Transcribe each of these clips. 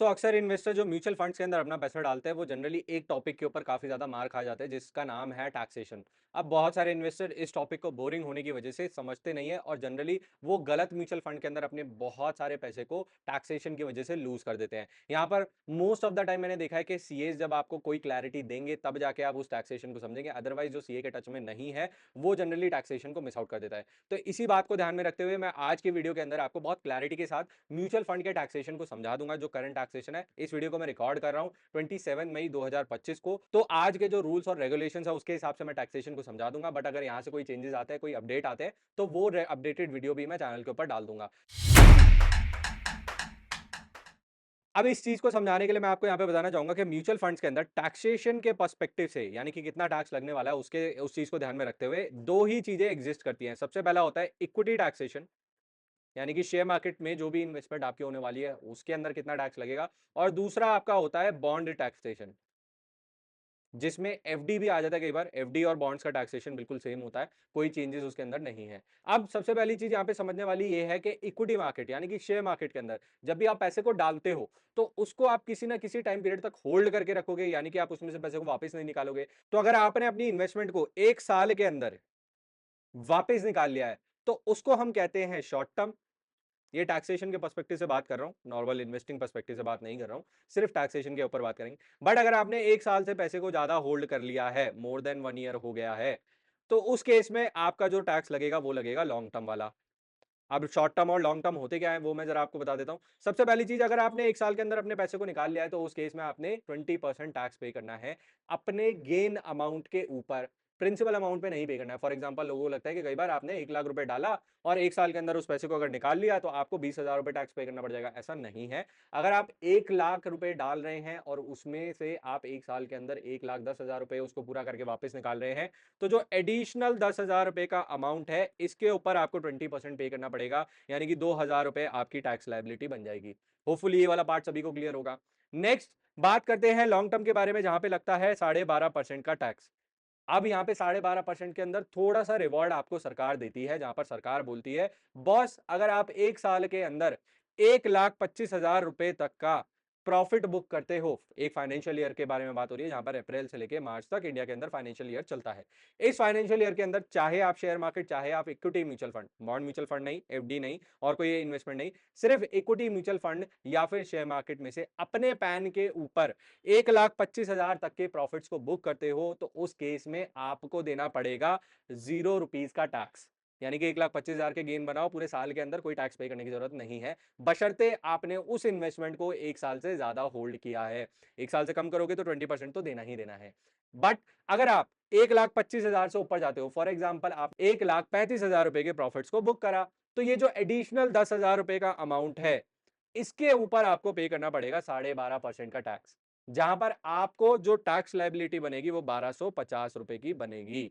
अक्सर इन्वेस्टर जो mutual funds के अंदर अपना पैसा डालते हैं वो जनरली एक टॉपिक के ऊपर काफी ज्यादा मार खा जाते हैं जिसका नाम है टैक्सेशन। अब बहुत सारे इन्वेस्टर इस टॉपिक को बोरिंग होने की वजह से समझते नहीं है और जनरली वो गलत म्यूचुअल फंड के अंदर अपने बहुत सारे पैसे को टैक्सेशन की वजह से लूज कर देते हैं। यहाँ पर मोस्ट ऑफ द टाइम मैंने देखा है कि सीए जब आपको कोई क्लैरिटी देंगे तब जाके आप उस टैक्सेशन को समझेंगे, अदरवाइज जो सीए के टच में नहीं है वो जनरली टैक्सेशन को मिस आउट कर देता है। तो इसी बात को ध्यान में रखते हुए मैं आज की वीडियो के अंदर आपको बहुत क्लैरिटी के साथ म्यूचुअल फंड के टैक्सेशन को समझा दूंगा। जो करंट टैक्सेशन है, इस वीडियो को मैं रिकॉर्ड कर रहा हूं 27 मई 2025 को। तो आज के जो रूल्स और रेगुलेशंस है उसके हिसाब से मैं टैक्सेशन को समझा दूंगा, बट अगर यहां से कोई चेंजेस आते हैं, कोई अपडेट आते हैं, तो वो अपडेटेड वीडियो भी मैं चैनल के ऊपर डाल दूंगा। अब इस चीज को समझाने के लिए मैं आपको यहाँ पे बताना चाहूंगा कि म्यूचुअल फंड्स के अंदर टैक्सेशन के पर्सपेक्टिव से, यानी कि कितना टैक्स लगने वाला है, उसके उस चीज को ध्यान में रखते हुए दो ही चीजें एग्जिस्ट करती हैं। सबसे पहला होता है इक्विटी टैक्सेशन, यानी कि शेयर मार्केट में जो भी इन्वेस्टमेंट आपकी होने वाली है उसके अंदर कितना टैक्स लगेगा। और दूसरा आपका होता है बॉन्ड टैक्सेशन, जिसमें एफडी भी आ जाता है। कई बार एफडी और बॉन्ड्स का टैक्सेशन बिल्कुल सेम होता है, कोई चेंजेस उसके अंदर नहीं है। अब सबसे पहली चीज यहाँ पे समझने वाली ये है कि इक्विटी मार्केट यानी कि शेयर मार्केट के अंदर जब भी आप पैसे को डालते हो तो उसको आप किसी ना किसी टाइम पीरियड तक होल्ड करके रखोगे, यानी कि आप उसमें से पैसे को वापस नहीं निकालोगे। तो अगर आपने अपनी इन्वेस्टमेंट को एक साल के अंदर वापस निकाल लिया है तो उसको हम कहते हैं शॉर्ट टर्म। ये टैक्सेशन के पर्सपेक्टिव से बात कर रहा हूं, नॉर्मल इन्वेस्टिंग पर्सपेक्टिव से बात नहीं कर रहा हूं, सिर्फ टैक्सेशन के ऊपर बात करेंगे। बट अगर आपने एक साल से पैसे को ज्यादा होल्ड कर लिया है, मोर देन 1 ईयर हो गया है, तो उस केस में आपका जो टैक्स लगेगा वो लगेगा लॉन्ग टर्म वाला। अब शॉर्ट टर्म और लॉन्ग टर्म होते क्या है वो मैं जरा आपको बता देता हूं। सबसे पहली चीज, अगर आपने एक साल के अंदर अपने पैसे को निकाल लिया है तो उस केस में आपने 20% टैक्स पे करना है अपने गेन अमाउंट के ऊपर, प्रिंसिपल अमाउंट पे नहीं पे करना है। फॉर एग्जांपल लोगों को लगता है कि कई बार आपने 1 लाख रुपए डाला और एक साल के अंदर उस पैसे को अगर निकाल लिया तो आपको 20,000 रुपए टैक्स पे करना पड़ जाएगा। ऐसा नहीं है। अगर आप 1 लाख रुपए डाल रहे हैं और उसमें से आप एक साल के अंदर 1,10,000 रुपए उसको पूरा करके वापस निकाल रहे हैं, तो जो एडिशनल 10,000 रुपए का अमाउंट है इसके ऊपर आपको 20% पे करना पड़ेगा, यानी कि 2,000 रुपए आपकी टैक्स लायबिलिटी बन जाएगी। होपफुली ये वाला पार्ट सभी को क्लियर होगा। नेक्स्ट बात करते हैं लॉन्ग टर्म के बारे में, जहां पे लगता है 12.5% का टैक्स। अब यहाँ पे 12.5% के अंदर थोड़ा सा रिवॉर्ड आपको सरकार देती है, जहां पर सरकार बोलती है बॉस अगर आप एक साल के अंदर 1,25,000 रुपए तक का प्रॉफिट बुक करते हो, एक फाइनेंशियल ईयर के बारे में बात हो रही है जहां पर अप्रैल से लेके मार्च तक इंडिया के अंदर फाइनेंशियल ईयर चलता है। इस फाइनेंशियल ईयर के अंदर चाहे आप शेयर मार्केट, चाहे आप equity mutual fund, bond mutual fund नहीं, एफडी नहीं और कोई इन्वेस्टमेंट नहीं, सिर्फ इक्विटी म्यूचुअल फंड या फिर शेयर मार्केट में से अपने पैन के ऊपर 1,25,000 तक के प्रॉफिट्स को बुक करते हो तो उस केस में आपको देना पड़ेगा ₹0 का टैक्स। यानी कि 1,25,000 के गेन बनाओ, पूरे साल के अंदर कोई टैक्स पे करने की जरूरत नहीं है, बशर्ते आपने उस इन्वेस्टमेंट को एक साल से ज्यादा होल्ड किया है। एक साल से कम करोगे तो 20% तो देना ही देना है। बट अगर आप 1,25,000 से ऊपर जाते हो, फॉर एग्जाम्पल आप 1,35,000 रुपए के प्रॉफिट्स को बुक करा, तो ये जो एडिशनल 10,000 रुपए का अमाउंट है इसके ऊपर आपको पे करना पड़ेगा 12.5% का टैक्स, जहां पर आपको जो टैक्स लायबिलिटी बनेगी वो 1,250 रुपए की बनेगी।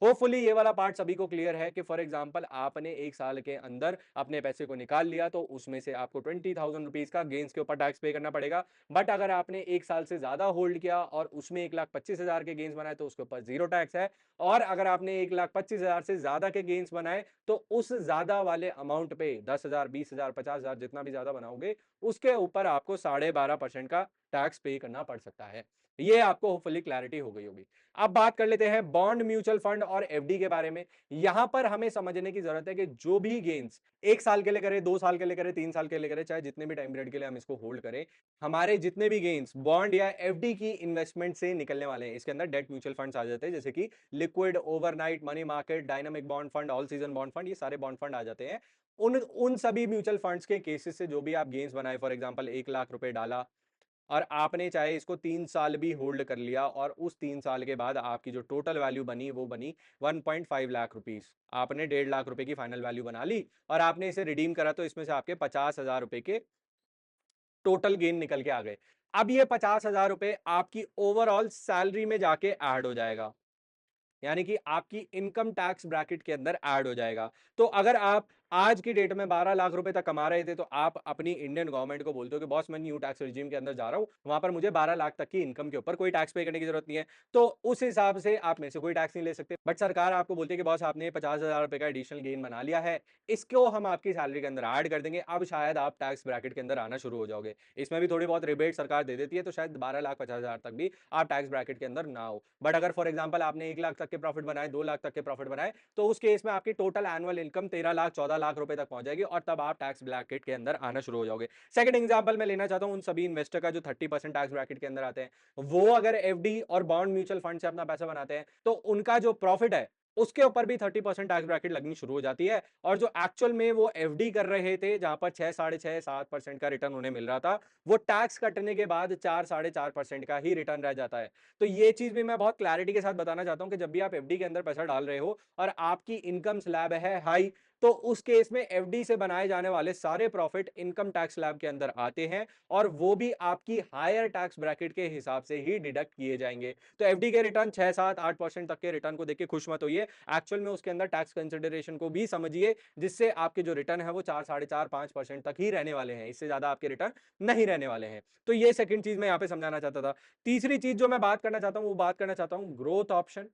होपफुली ये वाला पार्ट सभी को क्लियर है कि फॉर एग्जांपल आपने एक साल के अंदर अपने पैसे को निकाल लिया तो उसमें से आपको 20,000 रुपीज का गेन्स के ऊपर टैक्स पे करना पड़ेगा। बट अगर आपने एक साल से ज्यादा होल्ड किया और उसमें 1,25,000 के गेन्स बनाए तो उसके ऊपर जीरो टैक्स है। और अगर आपने 1,25,000 से ज्यादा के गेन्स बनाए तो उस ज्यादा वाले अमाउंट पे 10,000, 20,000, 50,000 जितना भी ज्यादा बनाओगे उसके ऊपर आपको 12.5% का टैक्स पे करना पड़ सकता है। ये आपको होपफुली क्लैरिटी हो गई होगी। अब बात कर लेते हैं बॉन्ड म्यूचुअल फंड और एफडी के बारे में। यहां पर हमें समझने की जरूरत है कि जो भी गेन्स एक साल के लिए करें, 2 साल के लिए करें, 3 साल के लिए करें, चाहे जितने भी टाइम पीरियड के लिए हम इसको होल्ड करें, हमारे जितने भी गेन्स बॉन्ड या एफडी की इन्वेस्टमेंट से निकलने वाले हैं। इसके अंदर डेट म्यूचुअल फंड्स आ जाते हैं, जैसे कि liquid, overnight, money market, dynamic bond fund, all season bond fund, ये सारे बॉन्ड फंड आ जाते हैं। उन उन सभी म्यूचुअल फंड्स के केसेस से जो भी आप गेन्स बनाए, फॉर एग्जाम्पल 1 लाख रुपए डाला और आपने चाहे इसको 3 साल भी होल्ड कर लिया और उस 3 साल के बाद आपकी जो टोटल वैल्यू बनी वो बनी 1.5 लाख रुपीस, आपने 1.5 लाख रुपए की फाइनल वैल्यू बना ली और आपने इसे रिडीम करा तो इसमें से आपके 50,000 रुपए के टोटल गेन निकल के आ गए। अब ये 50,000 रुपए आपकी ओवरऑल सैलरी में जाके ऐड हो जाएगा, यानी कि आपकी इनकम टैक्स ब्रैकेट के अंदर ऐड हो जाएगा। तो अगर आप आज की डेट में 12 लाख रुपए तक कमा रहे थे, तो आप अपनी इंडियन गवर्नमेंट को बोलते हो कि बॉस मैं न्यू टैक्स रिजीम के अंदर जा रहा हूँ, वहाँ पर मुझे 12 लाख तक की इनकम के ऊपर कोई टैक्स पे करने की जरूरत नहीं है। तो उस हिसाब से आप मेरे से कोई टैक्स नहीं ले सकते। बट सरकार आपको बोलती है कि बॉस आपने 50,000 रुपए का एडिशनल गेन बना लिया है, इसको हम आपकी सैलरी के अंदर ऐड कर देंगे, अब शायद आप टैक्स ब्रैकेट के अंदर आना शुरू हो जाओगे। इसमें भी थोड़ी बहुत रिबेट सरकार दे देती है, तो शायद 12,50,000 तक भी आप टैक्स ब्रैकेट के अंदर ना हो। बट अगर फॉर एग्जाम्पल आपने 1 लाख तक के प्रॉफिट बनाए, 2 लाख तक के प्रॉफिट बनाए, तो उस केस में आपकी total annual income 13 lakh 14 lakh रुपए तक पहुंच जाएगी और तब आप टैक्स ब्रैकेट के अंदर आना शुरू हो जाओगे। सेकंड एग्जांपल मैं लेना चाहता हूं उन सभी इन्वेस्टर का जो 30% टैक्स ब्रैकेट के अंदर आते हैं, वो अगर एफडी और बॉन्ड म्यूचुअल फंड से अपना पैसा बनाते हैं, तो उनका जो प्रॉफिट है उसके ऊपर भी 30% टैक्स ब्रैकेट लगनी शुरू हो जाती है। और जो एक्चुअल में वो एफडी कर रहे थे, जहां पर 6 साढ़े 6 7% का रिटर्न उन्हें मिल रहा था, वो टैक्स कटने के बाद 4 साढ़े 4% का ही रिटर्न रह जाता है। तो ये चीज भी मैं बहुत क्लैरिटी के साथ बताना चाहता हूं कि जब भी आप एफडी के अंदर पैसा डाल रहे हो और आपकी इनकम स्लैब है हाई, तो उस केस में एफडी से बनाए जाने वाले सारे प्रॉफिट इनकम टैक्स स्लैब के अंदर आते हैं और वो भी आपकी हायर टैक्स ब्रैकेट के हिसाब से ही डिडक्ट किए जाएंगे। तो एफडी के रिटर्न 6 7 8% तक के रिटर्न को देख के खुश मत होइए, एक्चुअल में उसके अंदर टैक्स कंसिडरेशन को भी समझिए, जिससे आपके जो रिटर्न है वो 4 साढ़े 4 5% तक ही रहने वाले हैं, इससे ज्यादा आपके रिटर्न नहीं रहने वाले हैं। तो ये सेकंड चीज मैं यहां पे समझाना चाहता था। तीसरी चीज जो मैं बात करना चाहता हूं, वो बात करना चाहता हूं ग्रोथ ऑप्शन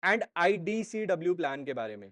एंड आईडीसीडब्ल्यू प्लान के बारे में।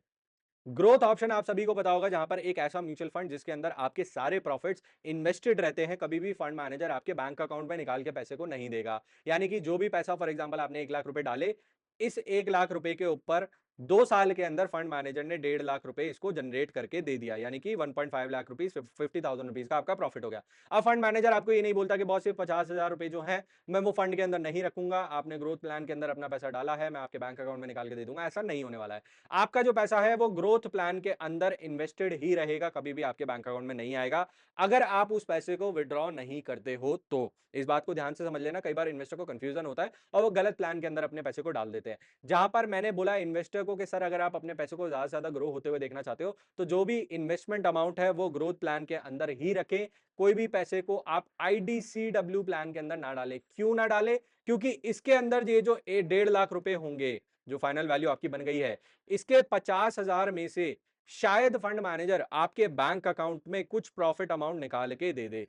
ग्रोथ ऑप्शन आप सभी को पता होगा, जहां पर एक ऐसा म्यूचुअल फंड जिसके अंदर आपके सारे प्रॉफिट्स इन्वेस्टेड रहते हैं, कभी भी फंड मैनेजर आपके बैंक अकाउंट में निकाल के पैसे को नहीं देगा। यानी कि जो भी पैसा फॉर एग्जांपल आपने 1 लाख रुपए डाले, इस 1 लाख रुपए के ऊपर 2 साल के अंदर फंड मैनेजर ने 1.5 लाख रुपए इसको जनरेट करके दे दिया, यानी कि 1.5 लाख रुपीज 50,000 रुपीज का आपका प्रॉफिट हो गया। अब फंड मैनेजर आपको ये नहीं बोलता कि बॉस सिर्फ 50,000 रुपए जो है मैं वो फंड के अंदर नहीं रखूंगा, आपने ग्रोथ प्लान के अंदर अपना पैसा डाला है, मैं आपके बैंक अकाउंट में निकाल के दे दूंगा। ऐसा नहीं होने वाला है। आपका जो पैसा है वो ग्रोथ प्लान के अंदर इन्वेस्टेड ही रहेगा, कभी भी आपके बैंक अकाउंट में नहीं आएगा, अगर आप उस पैसे को विड्रॉ नहीं करते हो तो। इस बात को ध्यान से समझ लेना, कई बार इन्वेस्टर को कंफ्यूजन होता है और वो गलत प्लान के अंदर अपने पैसे को डाल देते हैं। जहां पर मैंने बोला इन्वेस्टर को कि सर अगर आप अपने पैसे को ज्यादा से ज्यादा ग्रो होते हुए देखना चाहते हो, तो जो भी इन्वेस्टमेंट अमाउंट है वो ग्रोथ प्लान के अंदर ही रखें। कोई भी पैसे को आप आईडीसीडब्ल्यू प्लान के अंदर ना डालें। क्यों ना डालें? क्योंकि इसके अंदर ये जो 1.5 लाख रुपए होंगे, जो फाइनल वैल्यू आपकी बन गई है, इसके 50,000 में से शायद फंड मैनेजर आपके बैंक अकाउंट में कुछ प्रॉफिट अमाउंट निकाल के दे दे।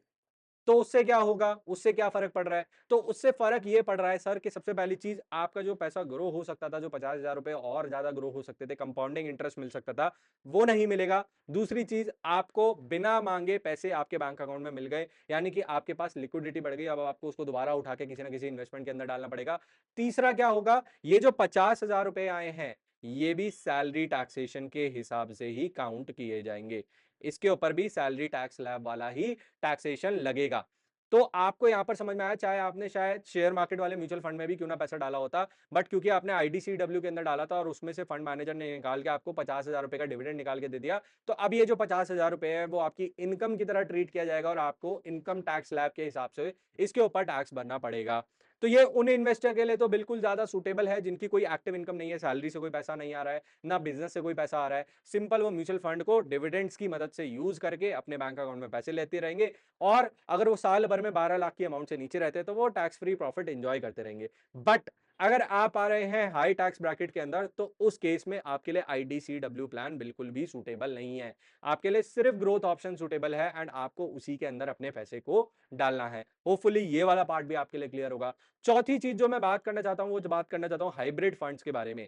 तो उससे क्या होगा? उससे क्या फर्क पड़ रहा है? तो उससे फर्क ये पड़ रहा है सर कि सबसे पहली चीज, आपका जो पैसा ग्रो हो सकता था, जो 50,000 रुपए और ज्यादा ग्रो हो सकते थे, कंपाउंडिंग इंटरेस्ट मिल सकता था, वो नहीं मिलेगा। दूसरी चीज, आपको बिना मांगे पैसे आपके बैंक अकाउंट में मिल गए, यानी कि आपके पास लिक्विडिटी बढ़ गई। अब आपको उसको दोबारा उठा के किसी ना किसी इन्वेस्टमेंट के अंदर डालना पड़ेगा। तीसरा क्या होगा? ये जो 50,000 रुपए आए हैं, ये भी सैलरी टैक्सेशन के हिसाब से ही काउंट किए जाएंगे। इसके ऊपर भी सैलरी टैक्स स्लैब वाला ही टैक्सेशन लगेगा। तो आपको यहां पर समझ में आया, चाहे आपने शायद शेयर मार्केट वाले म्यूचुअल फंड में भी क्यों ना पैसा डाला होता, बट क्योंकि आपने आईडीसीडब्ल्यू के अंदर डाला था और उसमें से फंड मैनेजर ने निकाल के आपको 50,000 रुपए का डिविडेंड निकाल के दे दिया, तो अब ये जो 50,000 रुपए है वो आपकी इनकम की तरह ट्रीट किया जाएगा और आपको इनकम टैक्स स्लैब के हिसाब से इसके ऊपर टैक्स भरना पड़ेगा। तो ये उन इन्वेस्टर के लिए तो बिल्कुल ज्यादा सूटेबल है जिनकी कोई एक्टिव इनकम नहीं है, सैलरी से कोई पैसा नहीं आ रहा है, ना बिजनेस से कोई पैसा आ रहा है। सिंपल वो म्यूचुअल फंड को डिविडेंड्स की मदद से यूज करके अपने बैंक अकाउंट में पैसे लेते रहेंगे और अगर वो साल भर में 12 लाख की अमाउंट से नीचे रहते हैं तो वो टैक्स फ्री प्रॉफिट एंजॉय करते रहेंगे। बट अगर आप आ रहे हैं हाई टैक्स ब्रैकेट के अंदर, तो उस केस में आपके लिए आईडीसीडब्ल्यू प्लान बिल्कुल भी सूटेबल नहीं है। आपके लिए सिर्फ ग्रोथ ऑप्शन सूटेबल है एंड आपको उसी के अंदर अपने पैसे को डालना है। होपफुली ये वाला पार्ट भी आपके लिए क्लियर होगा। चौथी चीज जो मैं बात करना चाहता हूं, वो जो बात करना चाहता हूं हाइब्रिड फंड्स के बारे में।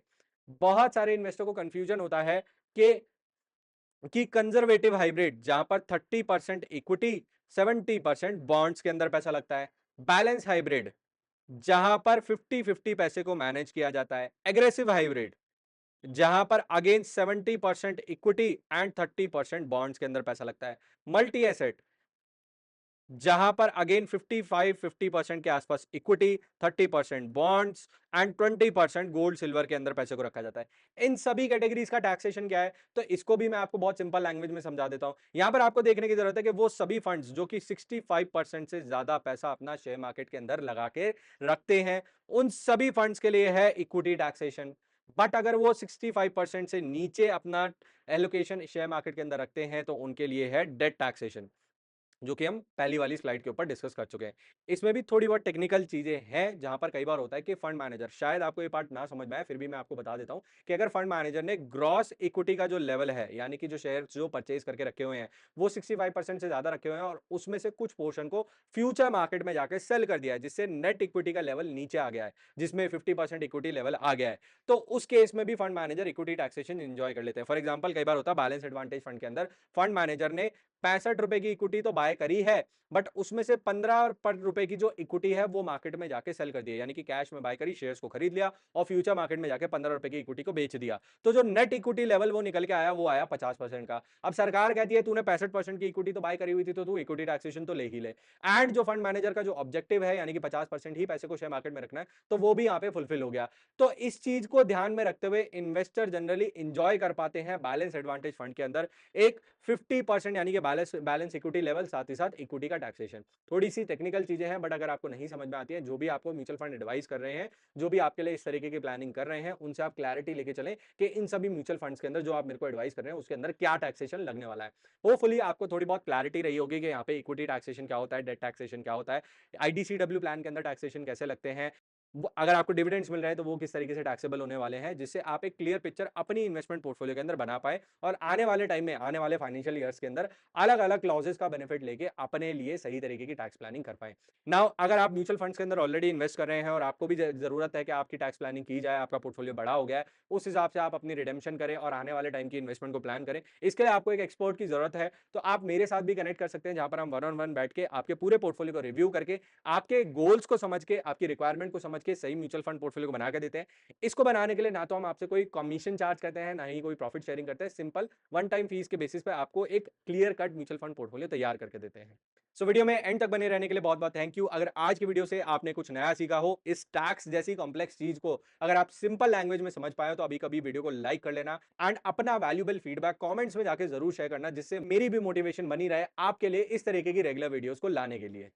बहुत सारे इन्वेस्टर को कंफ्यूजन होता है कि कंजर्वेटिव हाइब्रिड, जहां पर 30% इक्विटी 70% बॉन्ड्स के अंदर पैसा लगता है। बैलेंस हाइब्रिड, जहां पर 50-50 पैसे को मैनेज किया जाता है। एग्रेसिव हाइब्रिड, जहां पर अगेन 70% इक्विटी एंड 30% बॉन्ड्स के अंदर पैसा लगता है। मल्टी एसेट, जहां पर अगेन 55-50% के आसपास equity, 30% bonds and 20% gold silver के अंदर पैसे को रखा जाता है। इन सभी कैटेगरीज का टैक्सेशन क्या है, तो इसको भी मैं आपको बहुत सिंपल लैंग्वेज में समझा देता हूं। यहां पर आपको देखने की जरूरत है कि वो सभी फंड्स जो कि 65% से ज्यादा पैसा अपना शेयर मार्केट के अंदर लगा के रखते हैं, उन सभी फंड्स के लिए है इक्विटी टैक्सेशन। बट अगर वो 65% से नीचे अपना एलोकेशन शेयर मार्केट के अंदर रखते हैं, तो उनके लिए है डेट टैक्सेशन। जो कि हम पहली वाली स्लाइड के ऊपर डिस्कस कर चुके हैं। इसमें भी थोड़ी बहुत टेक्निकल चीज़ें हैं, जहाँ पर कई बार होता है कि फंड मैनेजर, शायद आपको ये पार्ट ना समझ में आए, फिर भी मैं आपको बता देता हूँ कि अगर फंड मैनेजर ने ग्रॉस इक्विटी का जो लेवल है, यानी कि जो शेयर्स जो परचेज़ करके रखे हुए हैं, वो 65% से ज़्यादा रखे हुए हैं और उसमें से कुछ पोर्शन को फ्यूचर मार्केट में जाके सेल कर दिया है, जिससे नेट इक्विटी का लेवल नीचे आ गया है, जिसमें 50% इक्विटी लेवल आ गया है। तो उस केस में भी fund manager equity taxation enjoy कर लेते हैं। फॉर एग्जांपल कई बार होता है बैलेंस एडवांटेज फंड के अंदर फंड मैनेजर ने ₹65 की इक्विटी तो बाय करी है, बट उसमें से 15 पर रुपए की जो इक्विटी है वो मार्केट में जाके सेल कर दी है, यानी कि कैश में बाय करी, शेयर्स को खरीद लिया और फ्यूचर मार्केट में जाके ₹15 की इक्विटी को बेच दिया। तो जो नेट इक्विटी लेवल वो निकल के आया, वो आया 50% का। अब सरकार कहती है तूने 65% की इक्विटी तो बाय करी हुई थी, तो तू इक्विटी टैक्सेशन तो ले ही ले। एंड जो फंड मैनेजर का जो ऑब्जेक्टिव है, यानी कि 50% ही पैसे को शेयर मार्केट में रखना है, तो वो भी यहाँ पे फुलफिल हो गया। तो इस चीज को ध्यान में रखते हुए इन्वेस्टर जनरली इंजॉय कर पाते हैं बैलेंस एडवांटेज फंड के अंदर एक 50% यानी कि बैलेंस बैलेंस इक्विटी लेवल, साथ ही साथ इक्विटी का टैक्सेशन। थोड़ी सी टेक्निकल चीजें हैं, बट अगर आपको नहीं समझ में आती है, जो भी आपको म्यूचुअल फंड एडवाइस कर रहे हैं, जो भी आपके लिए इस तरीके की प्लानिंग कर रहे हैं, उनसे आप क्लैरिटी लेके चलें कि इन सभी म्यूचुअल फंड्स के अंदर जो आप मेरे को एडवाइस कर रहे हैं उसके अंदर क्या टैक्सेशन लगने वाला है। होपफुली आपको थोड़ी बहुत क्लैरिटी रही होगी कि यहाँ पे इक्विटी टैक्सेशन क्या होता है, डेट टैक्सेशन क्या होता है, आईडीसीडब्ल्यू प्लान के अंदर टैक्सेशन कैसे लगते हैं, अगर आपको डिविडेंड्स मिल रहे हैं तो वो किस तरीके से टैक्सेबल होने वाले हैं, जिससे आप एक क्लियर पिक्चर अपनी इन्वेस्टमेंट पोर्टफोलियो के अंदर बना पाए और आने वाले टाइम में, आने वाले फाइनेंशियल ईयर्स के अंदर अलग अलग क्लॉजेस का बेनिफिट लेके अपने लिए सही तरीके की टैक्स प्लानिंग कर पाए। नाउ अगर आप म्यूचुअल फंड्स के अंदर ऑलरेडी इन्वेस्ट कर रहे हैं और आपको भी जरूरत है कि आपकी टैक्स प्लानिंग की जाए, आपका पोर्टफोलियो बड़ा हो गया है, उस हिसाब से आप अपनी रिडेम्पशन करें और आने वाले टाइम की इन्वेस्टमेंट को प्लान करें, इसके लिए आपको एक एक्सपर्ट की जरूरत है। तो आप मेरे साथ भी कनेक्ट कर सकते हैं, जहां पर हम वन ऑन वन बैठ के आपके पूरे पोर्टफोलियो को रिव्यू करके, आपके गोल्स को समझ के, आपकी रिक्वायरमेंट को समझ के सही म्यूचुअल फंड पोर्टफोलियो को बना के देते हैं। इसको बनाने के लिए ना तो हम आपसे कोई कमीशन चार्ज करते हैं, ना ही कोई प्रॉफिट शेयरिंग करते हैं, सिंपल वन टाइम फीस के बेसिस पे आपको एक clear cut mutual fund portfolio तैयार करके देते हैं। सो वीडियो में एंड तक बने रहने के लिए बहुत बहुत थैंक यू। अगर आज की वीडियो से आपने कुछ नया सीखा हो, इस टैक्स जैसी कॉम्प्लेक्स चीज को अगर आप सिंपल लैंग्वेज में समझ पाए हो, तो अभी कभी वीडियो को लाइक कर लेना एंड अपना वैल्यूबल फीडबैक कमेंट्स में जाके जरूर शेयर करना, जिससे मेरी भी मोटिवेशन बनी रहे आपके लिए इस तरीके की रेगुलर वीडियोस को लाने के लिए।